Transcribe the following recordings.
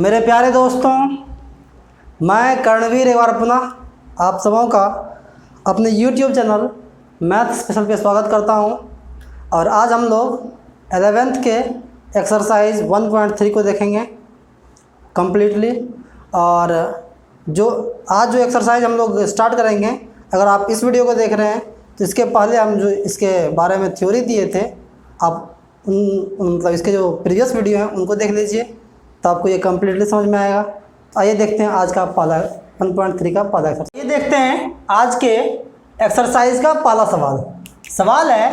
मेरे प्यारे दोस्तों, मैं कर्णवीर एक बार पुनः आप सबों का अपने YouTube चैनल मैथ स्पेशल पे स्वागत करता हूं। और आज हम लोग 11th के एक्सरसाइज 1.3 को देखेंगे कम्प्लीटली। और जो आज जो एक्सरसाइज हम लोग स्टार्ट करेंगे, अगर आप इस वीडियो को देख रहे हैं तो इसके पहले हम जो इसके बारे में थ्योरी दिए थे, आप मतलब इसके जो प्रीवियस वीडियो हैं उनको देख लीजिए, तो आपको ये कम्प्लीटली समझ में आएगा। आइए देखते हैं आज का पहला 1.3 का पहला एक्सरसाइज। ये देखते हैं आज के एक्सरसाइज का पहला सवाल है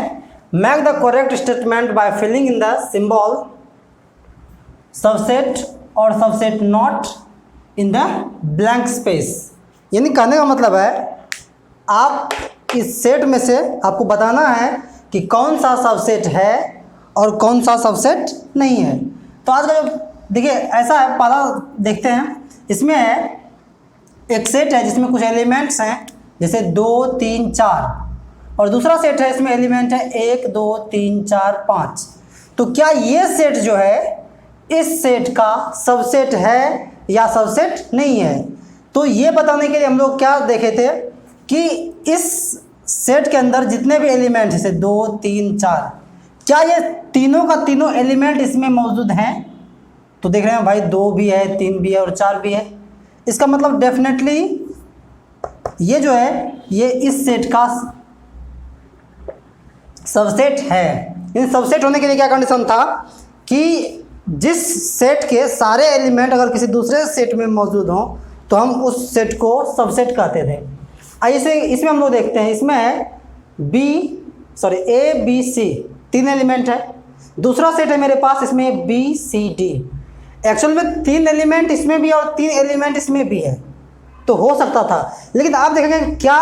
make the correct statement by filling in the symbol subset और subset not in the blank space. यानी कहने का मतलब है आप इस सेट में से आपको बताना है कि कौन सा सबसेट है और कौन सा सबसेट नहीं है। तो आज का जो देखिए ऐसा है, पहला देखते हैं। इसमें है एक सेट है जिसमें कुछ एलिमेंट्स हैं जैसे 2 3 4, और दूसरा सेट है इसमें एलिमेंट है 1 2 3 4 5। तो क्या ये सेट जो है इस सेट का सबसेट है या सबसेट नहीं है? तो ये बताने के लिए हम लोग क्या देखे थे कि इस सेट के अंदर जितने भी एलिमेंट जैसे 2 3 4, क्या ये तीनों का तीनों एलिमेंट इसमें मौजूद हैं? तो देख रहे हैं भाई 2 भी है, 3 भी है और 4 भी है। इसका मतलब डेफिनेटली ये जो है ये इस सेट का सबसेट है। इन सबसेट होने के लिए क्या कंडीशन था कि जिस सेट के सारे एलिमेंट अगर किसी दूसरे सेट में मौजूद हों तो हम उस सेट को सबसेट कहते थे। ऐसे इसमें हम लोग देखते हैं, इसमें है ए बी सी 3 एलिमेंट है। दूसरा सेट है मेरे पास, इसमें बी सी डी। एक्चुअल में 3 एलिमेंट इसमें भी और 3 एलिमेंट इसमें भी है, तो हो सकता था। लेकिन आप देखेंगे क्या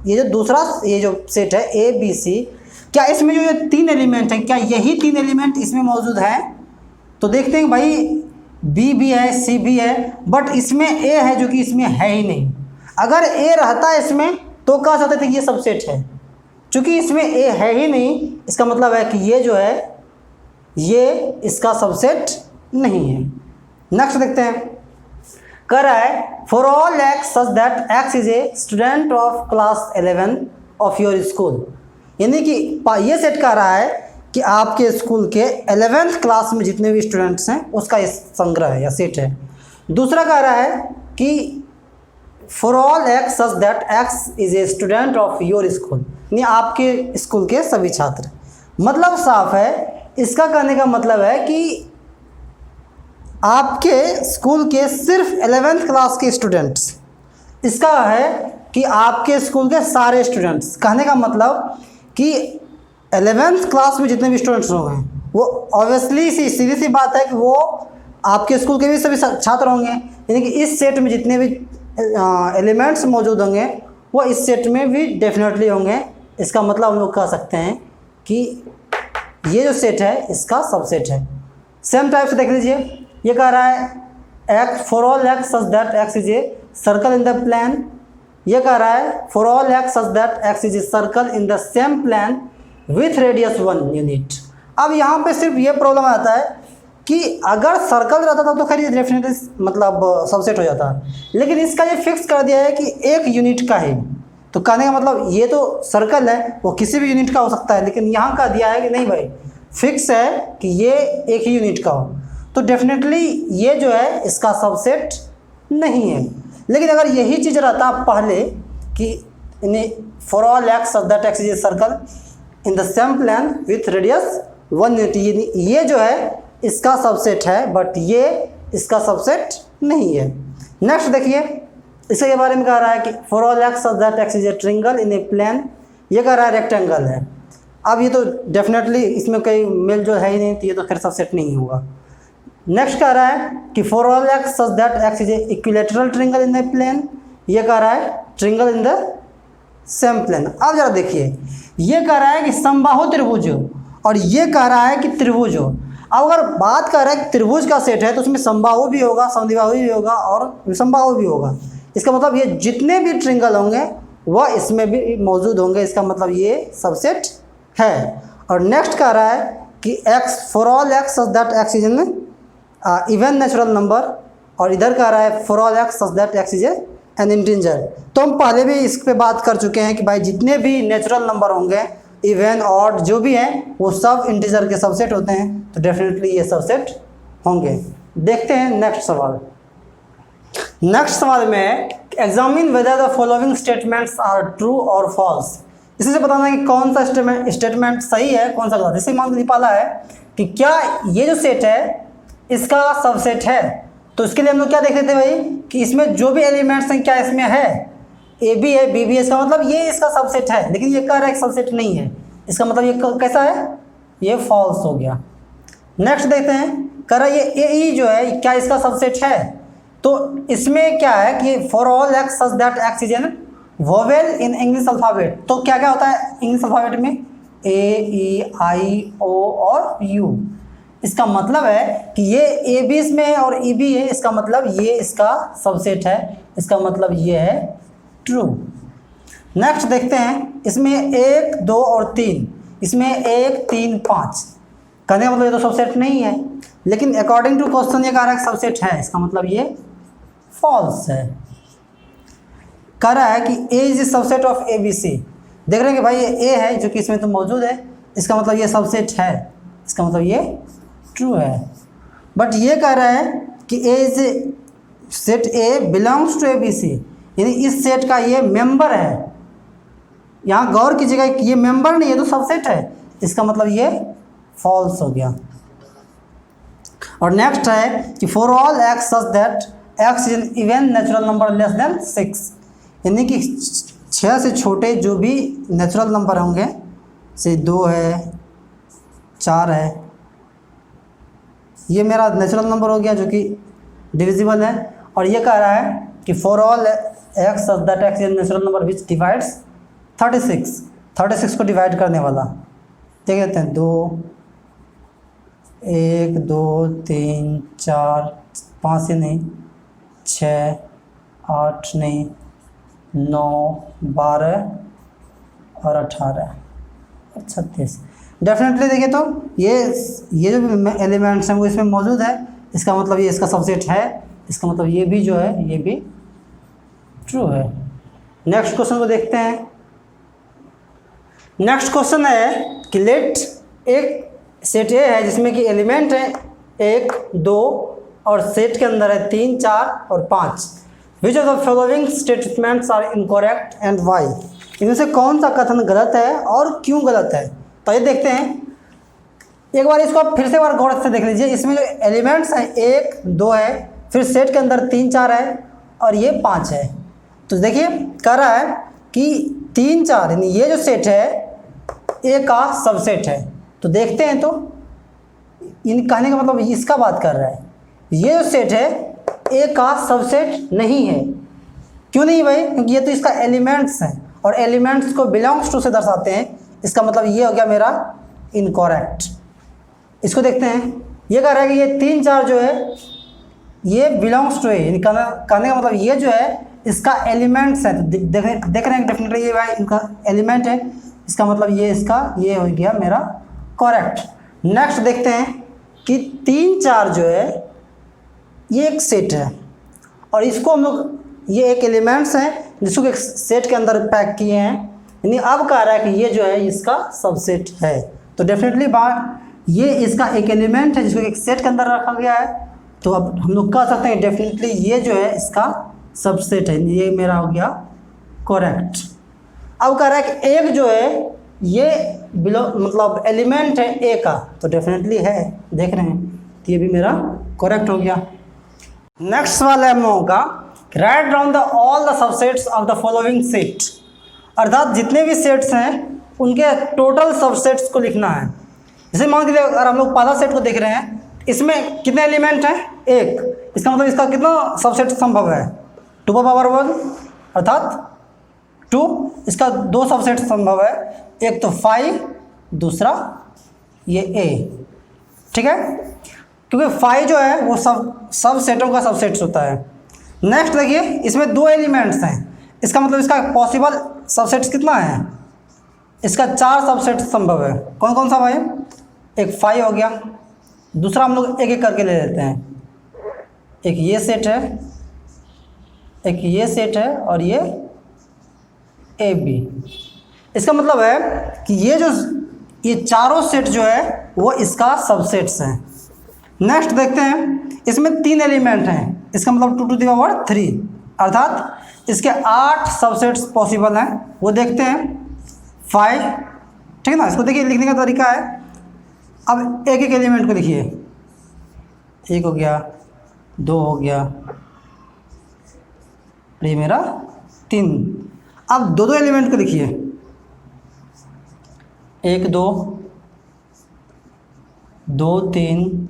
ये जो दूसरा ये जो सेट है ए बी सी, क्या इसमें जो ये 3 एलिमेंट हैं क्या यही 3 एलिमेंट इसमें मौजूद हैं? तो देखते हैं भाई बी भी है, सी भी है, बट इसमें ए है जो कि इसमें है ही नहीं। अगर ए रहता है इसमें तो कह सकते थे कि ये सबसेट है। चूँकि इसमें ए है ही नहीं, इसका मतलब है कि ये जो है ये इसका सबसेट नहीं है। नेक्स्ट देखते हैं, कह रहा है for all X such that X is a student of class 11 of your school. यानी कि ये सेट कह रहा है कि आपके स्कूल के 11th क्लास में जितने भी स्टूडेंट्स हैं उसका ये संग्रह है या सेट है। दूसरा कह रहा है कि for all X such that X is a student of your school, यानी आपके स्कूल के सभी छात्र। मतलब साफ है, इसका कहने का मतलब है कि आपके स्कूल के सिर्फ 11th क्लास के स्टूडेंट्स, इसका है कि आपके स्कूल के सारे स्टूडेंट्स। कहने का मतलब कि 11th क्लास में जितने भी स्टूडेंट्स होंगे वो ऑब्वियसली सीधी सी बात है कि वो आपके स्कूल के भी सभी छात्र होंगे। यानी कि इस सेट में जितने भी एलिमेंट्स मौजूद होंगे वो इस सेट में भी डेफिनेटली होंगे। इसका मतलब हम लोग कह सकते हैं कि ये जो सेट है इसका सबसेट है। सेम टाइप से देख लीजिए, ये कह रहा है x for all X such that X is a circle in the plan. ये कह रहा है for all X such that X is a circle in the same plan with radius 1 unit. अब यहाँ पे सिर्फ ये प्रॉब्लम आता है कि अगर सर्कल रहता था तो खैर ये डेफिनेटली मतलब सबसेट हो जाता, लेकिन इसका ये फिक्स कर दिया है कि 1 यूनिट का है। तो कहने का मतलब ये तो सर्कल है, वो किसी भी यूनिट का हो सकता है, लेकिन यहाँ का दिया है कि नहीं भाई फिक्स है कि ये 1 ही यूनिट का हो। तो डेफिनेटली ये जो है इसका सबसेट नहीं है। लेकिन अगर यही चीज़ रहता पहले कि for all X such that X is a circle in the same plan with radius 1 unit, ये जो है इसका सबसेट है, बट ये इसका सबसेट नहीं है। नेक्स्ट देखिए, इसके बारे में कह रहा है कि for all X such that X is A triangle in A plan. ये कह रहा है रेक्टेंगल है। अब ये तो डेफिनेटली इसमें कोई मेल जो है ही नहीं, तो ये तो खैर सबसेट नहीं होगा। नेक्स्ट कह रहा है कि for all X such that X is a equilateral triangle in a plane. ये कह रहा है triangle in the same plane. अब जरा देखिए, ये कह रहा है कि समबाहु त्रिभुज और ये कह रहा है कि त्रिभुज हो। अब अगर बात कर रहा है कि त्रिभुज का सेट है तो उसमें समबाहु भी होगा, समद्विबाहु भी होगा और विषमबाहु भी होगा। इसका मतलब ये जितने भी ट्रिंगल होंगे वह इसमें भी मौजूद होंगे। इसका मतलब ये सबसेट है। और नेक्स्ट कह रहा है कि x for all X such that X is an even natural number. और इधर कह रहा है for all X such that X is an integer. तो हम पहले भी इस पे बात कर चुके हैं कि भाई जितने भी नेचुरल नंबर होंगे इवन ऑड जो भी हैं वो सब इंटीजर के सबसेट होते हैं, तो डेफिनेटली ये सबसेट होंगे। देखते हैं नेक्स्ट सवाल। नेक्स्ट सवाल में examine whether the following statements are true और फॉल्स। इसी से बताना है कि कौन सा स्टेटमेंट सही है कौन सा गलत। जैसे मान लीजिए पहला है कि क्या ये जो सेट है इसका सबसेट है, तो इसके लिए हम लोग क्या देख रहे थे भाई कि इसमें जो भी एलिमेंट्स हैं क्या इसमें है, ए बी है बी भी है, इसका मतलब ये इसका सबसेट है। लेकिन ये कह रहा है कि सबसेट नहीं है, इसका मतलब ये कैसा है, ये फॉल्स हो गया। नेक्स्ट देखते हैं, कह रहा है ये ए ई जो है क्या इसका सबसेट है, तो इसमें क्या है कि for all X such that X is an vowel in English alphabet. तो क्या क्या होता है इंग्लिश अल्फ़ाबेट में, ए ई आई ओ और यू। इसका मतलब है कि ये ए बी इसमें है और ई बी है, इसका मतलब ये इसका सबसेट है, इसका मतलब ये है ट्रू। नेक्स्ट देखते हैं, इसमें 1 2 और 3, इसमें 1 3 5, कहने का मतलब ये तो सबसेट नहीं है, लेकिन अकॉर्डिंग टू क्वेश्चन ये कह रहा है सबसेट है, इसका मतलब ये फॉल्स है। कह रहा है कि A is subset of A B C. देख रहे हैं कि भाई ये ए है जो कि इसमें तो मौजूद है, इसका मतलब ये सबसेट है, इसका मतलब ये ट्रू है। बट ये कह रहा है कि A is set A belongs to A B C, यानी इस सेट का ये मेंबर है। यहाँ गौर कीजिएगा कि ये मेंबर नहीं है तो सबसेट है, इसका मतलब ये फॉल्स हो गया। और नेक्स्ट है कि for all X such that X is an even natural number less than 6, यानी कि 6 से छोटे जो भी नेचुरल नंबर होंगे, से 2 है 4 है, ये मेरा नेचुरल नंबर हो गया जो कि डिविजिबल है। और ये कह रहा है कि for all X such that X is natural number which divides 36 को डिवाइड करने वाला। देख लेते हैं, 2 1 2 3 4 5 से नहीं, 6 8 नहीं 9 12 और 18 और 36। डेफिनेटली देखिए तो ये जो भी एलिमेंट्स हैं वो इसमें मौजूद है, इसका मतलब ये इसका सबसेट है, इसका मतलब ये भी जो है ये भी ट्रू है। नेक्स्ट क्वेश्चन को देखते हैं। नेक्स्ट क्वेश्चन है कि लेट एक सेट ए है जिसमें कि एलिमेंट है 1 2 और सेट के अंदर है 3 4 और 5। Which of the following statements are incorrect and why. इनमें से कौन सा कथन गलत है और क्यों गलत है, तो ये देखते हैं। एक बार इसको आप फिर से एक बार गौर से देख लीजिए। इसमें जो एलिमेंट्स हैं 1 2 है, फिर सेट के अंदर 3 4 है और ये 5 है। तो देखिए कह रहा है कि 3 4 यानी ये जो सेट है ए का सबसेट है। तो देखते हैं, तो इन कहने का मतलब इसका बात कर रहा है, ये जो सेट है ए का सबसेट नहीं है। क्यों नहीं भाई, क्योंकि ये तो इसका एलिमेंट्स हैं और एलिमेंट्स को बिलोंग्स टू से दर्शाते हैं, इसका मतलब ये हो गया मेरा इनकरेक्ट। इसको देखते हैं, ये कह रहा है कि ये 3 4 जो है ये बिलोंग्स टू है, कहने का मतलब ये जो है इसका एलिमेंट्स है। तो देख रहे हैं डेफिनेटली ये भाई इनका एलिमेंट है, इसका मतलब ये इसका ये हो गया मेरा करेक्ट। नेक्स्ट देखते हैं कि 3 4 जो है ये एक सेट है और इसको हम लोग ये एक एलिमेंट्स हैं जिसको एक सेट के अंदर पैक किए हैं, यानी अब कह रहा है कि ये जो है इसका सबसेट है। तो डेफिनेटली ये इसका एक एलिमेंट है जिसको एक सेट के अंदर रखा गया है, तो अब हम लोग कह सकते हैं डेफिनेटली ये जो है इसका सबसेट है, ये मेरा हो गया करेक्ट। अब कह रहा है कि एक जो है ये मतलब एलिमेंट है ए का, तो डेफिनेटली है, देख रहे हैं, तो ये भी मेरा करेक्ट हो गया। नेक्स्ट सवाल है हम लोगों का, write down the all the subsets of the following set. अर्थात जितने भी सेट्स हैं उनके टोटल सबसेट्स को लिखना है। जैसे मान लीजिए अगर हम लोग पहला सेट को देख रहे हैं, इसमें कितने एलिमेंट हैं 1, इसका मतलब इसका कितना सबसेट संभव है 2 पावर 1 अर्थात 2। इसका 2 सबसेट संभव है, एक तो 5 दूसरा ये ए, ठीक है, क्योंकि 5 जो है वो सब सेटों का सबसेट्स होता है। नेक्स्ट देखिए इसमें 2 एलिमेंट्स हैं, इसका मतलब इसका पॉसिबल सबसेट्स कितना है, इसका 4 सबसेट संभव है। कौन कौन सा भाई, एक 5 हो गया, दूसरा हम लोग एक एक करके ले लेते हैं। एक ये सेट है, एक ये सेट है और ये ए बी। इसका मतलब है कि ये चारों सेट जो है वो इसका सबसेट्स हैं। नेक्स्ट देखते हैं, इसमें 3 एलिमेंट हैं, इसका मतलब 2 टू द पावर 3, अर्थात इसके 8 सबसेट्स पॉसिबल हैं। वो देखते हैं 5, ठीक है ना। इसको देखिए, लिखने का तरीका है, अब एक एक एलिमेंट को लिखिए। 1 हो गया, 2 हो गया, ये मेरा 3। अब 2 एलिमेंट को लिखिए, 1 2 2 3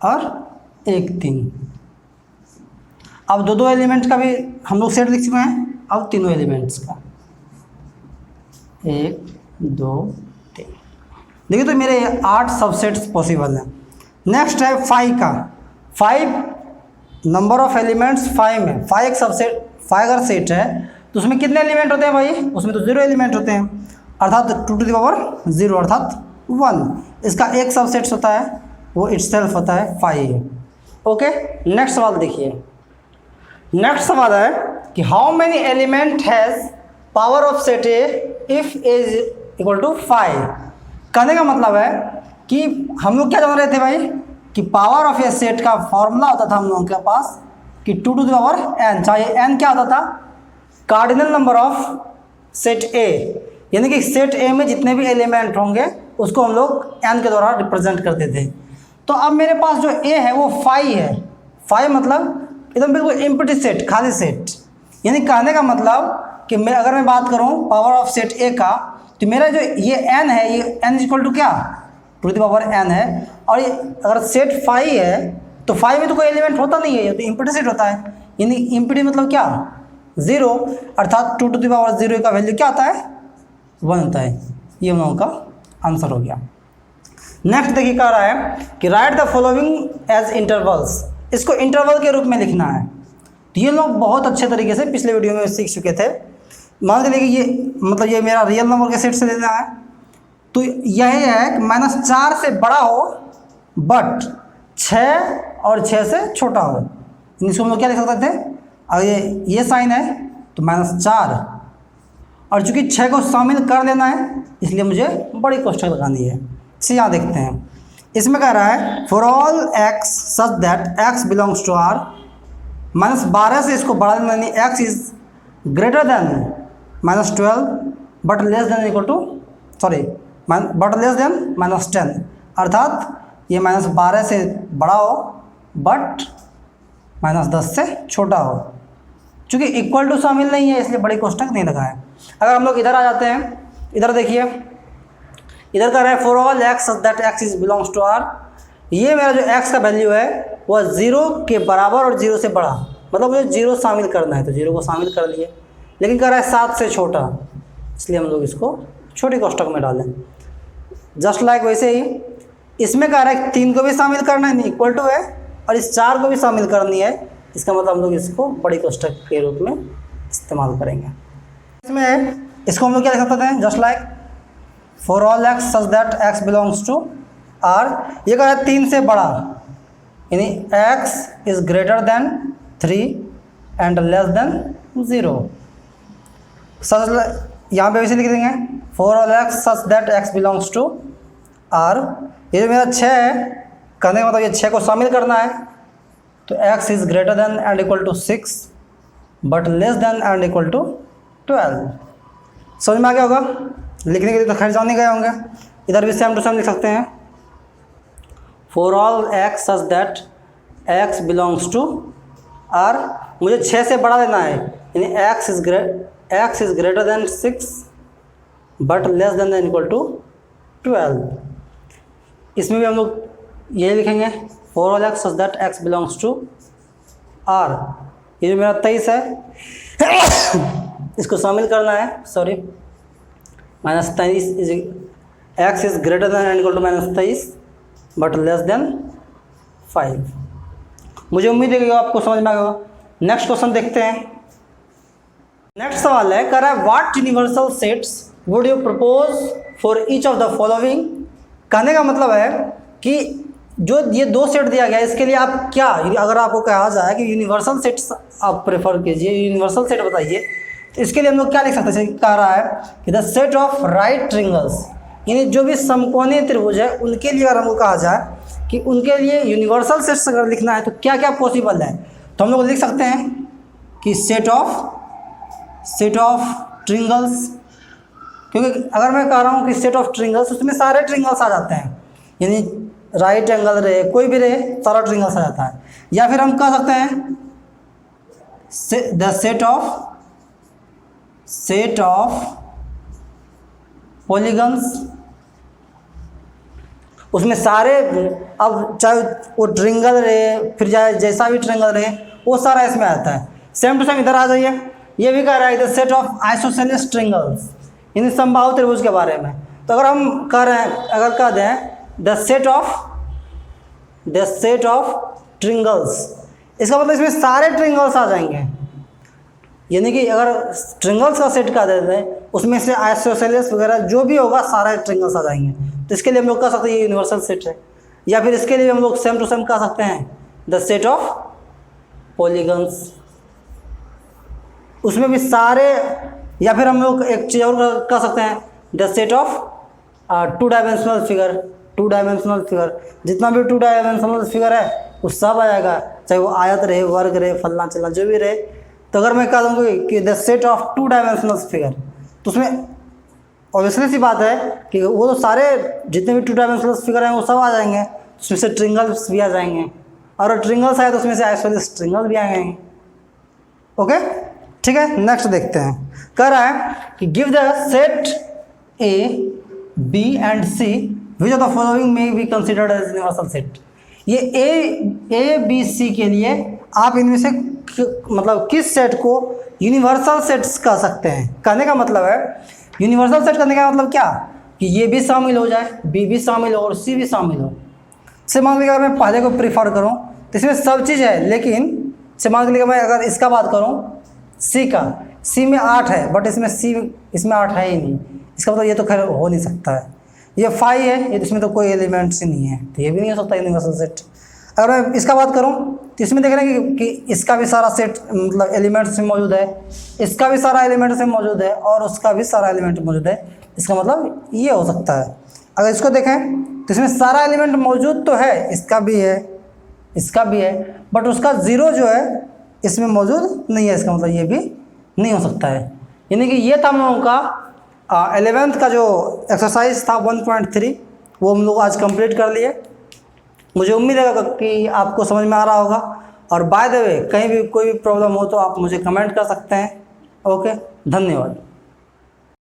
और 1 3। अब 2 एलिमेंट्स का भी हम लोग सेट लिख चुके हैं। अब तीनों एलिमेंट्स का 1 2 3। देखिए तो मेरे 8 सबसेट्स पॉसिबल हैं। नेक्स्ट है 5 का। 5 नंबर ऑफ एलिमेंट्स 5 में 5 एक सबसेट, 5 अगर सेट है तो उसमें कितने एलिमेंट होते हैं भाई? उसमें तो 0 एलिमेंट होते हैं, अर्थात 2 टू द पावर 0 अर्थात 1। इसका एक सबसेट होता है, वो इटसेल्फ होता है 5। ओके, नेक्स्ट सवाल देखिए। नेक्स्ट सवाल है कि how many element has power of set A if A is equal to 5। कहने का मतलब है कि हम लोग क्या जान रहे थे भाई कि पावर ऑफ ए सेट का फॉर्मूला होता था हम लोगों के पास कि 2 टू द पावर n, चाहे n क्या होता था? कार्डिनल नंबर ऑफ सेट ए, यानी कि सेट ए में जितने भी एलिमेंट होंगे उसको हम लोग n के द्वारा रिप्रेजेंट करते थे। तो अब मेरे पास जो a है वो 5 है। 5 मतलब एकदम बिल्कुल एम्प्टी सेट, खाली सेट। यानी कहने का मतलब कि अगर मैं बात करूं पावर ऑफ सेट ए का, तो मेरा जो ये n है, ये n इक्वल टू क्या? 2 टू द पावर n है। और ये अगर सेट 5 है तो 5 में तो कोई एलिमेंट होता नहीं है, ये तो एम्प्टी सेट होता है। यानी एम्प्टी मतलब क्या? 0, अर्थात 2 टू द पावर 0 का वैल्यू क्या आता है? 1 होता है। ये हम लोगों का आंसर हो गया। नेक्स्ट देखिए, कह रहा है कि write the following as intervals. इसको इंटरवल के रूप में लिखना है। तो ये लोग बहुत अच्छे तरीके से पिछले वीडियो में सीख चुके थे। मान के देखिए, ये मतलब ये मेरा रियल नंबर के सेट से लेना है, तो यही है कि -4 से बड़ा हो बट 6 और 6 से छोटा हो। इसको हम लोग क्या लिख सकते थे? और ये साइन है तो -4, और चूंकि 6 को शामिल कर लेना है इसलिए मुझे बड़ी कोष्ठक लगानी है। इसे यहाँ देखते हैं, इसमें कह रहा है for all x such that x belongs to R, -12 से इसको बढ़ा देना, यानी x is greater than -12 but less than equal to but less than -10, अर्थात ये -12 से बड़ा हो बट -10 से छोटा हो। चूँकि इक्वल टू शामिल नहीं है इसलिए बड़ी कोष्ठक नहीं लगा है। अगर हम लोग इधर आ जाते हैं, इधर देखिए, इधर का रहा है for all x such that x is belongs to R। ये मेरा जो x का वैल्यू है वह 0 के बराबर और 0 से बड़ा, मतलब मुझे 0 शामिल करना है तो 0 को शामिल कर लिए, लेकिन कह रहा है 7 से छोटा, इसलिए हम लोग इसको छोटी कोष्ठक में डालें। जस्ट लाइक वैसे ही इसमें कह रहा है 3 को भी शामिल करना है, इक्वल टू है, और इस 4 को भी शामिल करनी है, इसका मतलब हम लोग इसको बड़ी कोष्ठक के रूप में इस्तेमाल करेंगे। इसमें इसको हम लोग क्या लिख सकते हैं? Just like for all x such that x belongs to R। ये कह रहा है 3 से बड़ा, यानी x is greater than 3 and less than 0। सच यहाँ पे वैसे लिख देंगे for all x such that x belongs to R। ये जो मेरा 6 है, कहने का मतलब ये 6 को शामिल करना है, तो x is greater than and equal to 6 but less than and equal to 12। समझ में आ गया होगा? लिखने के लिए तो खैर जाने गए होंगे। इधर भी सेम टू सेम लिख सकते हैं for all x such that x belongs to R। मुझे 6 से बड़ा लेना है, यानी x is greater than 6 but less than equal to 12। इसमें भी हम लोग यही लिखेंगे for all x such that x belongs to R। ये जो मेरा 23 है इसको शामिल करना है, -23 is x is greater than and equal to -23 but less than 5। मुझे उम्मीद है कि आपको समझ में आ गया। नेक्स्ट क्वेश्चन देखते हैं। नेक्स्ट सवाल है, कह रहा है what universal sets would you propose for each of the following. कहने का मतलब है कि जो ये दो सेट दिया गया है इसके लिए आप क्या, अगर आपको कहा जाए कि यूनिवर्सल सेट्स आप प्रेफर कीजिए, यूनिवर्सल सेट बताइए, तो इसके लिए हम लोग क्या लिख सकते हैं, कह रहा है कि द सेट ऑफ राइट ट्रिंगल्स, यानी जो भी समकोणीय त्रिभुज है उनके लिए अगर हमको कहा जाए कि उनके लिए यूनिवर्सल सेट्स अगर लिखना है तो क्या क्या पॉसिबल है, तो हम लोग लिख सकते हैं कि सेट ऑफ ट्रिंगल्स, क्योंकि अगर मैं कह रहा हूँ कि सेट ऑफ ट्रिंगल्स उसमें सारे ट्रिंगल्स आ जाते हैं, यानी राइट एंगल रहे कोई भी रहे सारा ट्रिंगल्स आ जाता है। या फिर हम कह सकते हैं द सेट ऑफ पॉलीगन्स, उसमें सारे, अब चाहे वो ट्रिंगल रहे फिर चाहे जैसा भी ट्रिंगल रहे वो सारा इसमें आता है। सेम टू सेम इधर आ जाइए, ये भी कह रहा है द सेट ऑफ आइसोसेलेस ट्रिंगल्स, यानी समबाहु त्रिभुज के बारे में। तो अगर हम कह रहे हैं, अगर कह दें द सेट ऑफ ट्रिंगल्स, इसका मतलब इसमें सारे ट्रिंगल्स आ जाएंगे, यानी कि अगर ट्रिंगल्स का सेट कह देते हैं उसमें से आइसोसेलेस वगैरह जो भी होगा सारे ट्रिंगल्स आ जाएंगे। तो इसके लिए हम लोग कह सकते हैं ये यूनिवर्सल सेट है। या फिर इसके लिए हम लोग सेम टू सेम कह सकते हैं द सेट ऑफ पॉलीगन्स, उसमें भी सारे। या फिर हम लोग एक चीज़ और कह सकते हैं the set of two dimensional figure, जितना भी टू डायमेंशनल फिगर है वो सब आएगा, चाहे वो आयत रहे, वर्ग रहे, फलना चलना जो भी रहे। तो अगर मैं कह दूँगी कि the set of two dimensional figure, तो उसमें ऑब्वियसली सी बात है कि वो तो सारे जितने भी टू डायमेंशनल फिगर हैं वो सब आ जाएंगे, उसमें से ट्रिंगल्स भी आ जाएंगे, और ट्रिंगल्स आए तो उसमें से आइसोसेलेस ट्रिंगल भी आएंगे। ओके, ठीक है, नेक्स्ट देखते हैं। कह रहा है कि give the set A B and C which of the following में be considered as universal set. ये ए बी सी के लिए आप इनमें से मतलब किस सेट को यूनिवर्सल सेट्स कह सकते हैं। कहने का मतलब है यूनिवर्सल सेट करने का मतलब क्या, कि ये भी शामिल हो जाए, बी भी शामिल हो और सी भी शामिल हो। से मान लीजिए अगर मैं पहले को प्रीफर करूँ तो इसमें सब चीज़ है, लेकिन से मान लीजिए मैं अगर इसका बात करूँ सी का, सी में 8 है बट इसमें 8 है ही नहीं, इसका मतलब ये तो खैर हो नहीं सकता है। ये 5 है, ये इसमें तो कोई एलिमेंट्स ही नहीं है, तो ये भी नहीं हो सकता यूनिवर्सल सेट। अगर मैं इसका बात करूँ तो इसमें देख रहे हैं कि इसका भी सारा सेट मतलब एलिमेंट्स में मौजूद है, इसका भी सारा एलिमेंट्स में मौजूद है और उसका भी सारा एलिमेंट मौजूद है। इसका मतलब ये हो सकता है। अगर इसको देखें तो इसमें सारा एलिमेंट मौजूद तो है, इसका भी है, इसका भी है, बट उसका 0 जो है इसमें मौजूद नहीं है, इसका मतलब ये भी नहीं हो सकता है। यानी कि ये था हम लोगों का 11th का जो एक्सरसाइज था 1.3 वो हम लोग आज कंप्लीट कर लिए। मुझे उम्मीद है कि आपको समझ में आ रहा होगा, और बाय द वे कहीं भी कोई भी प्रॉब्लम हो तो आप मुझे कमेंट कर सकते हैं। ओके, धन्यवाद।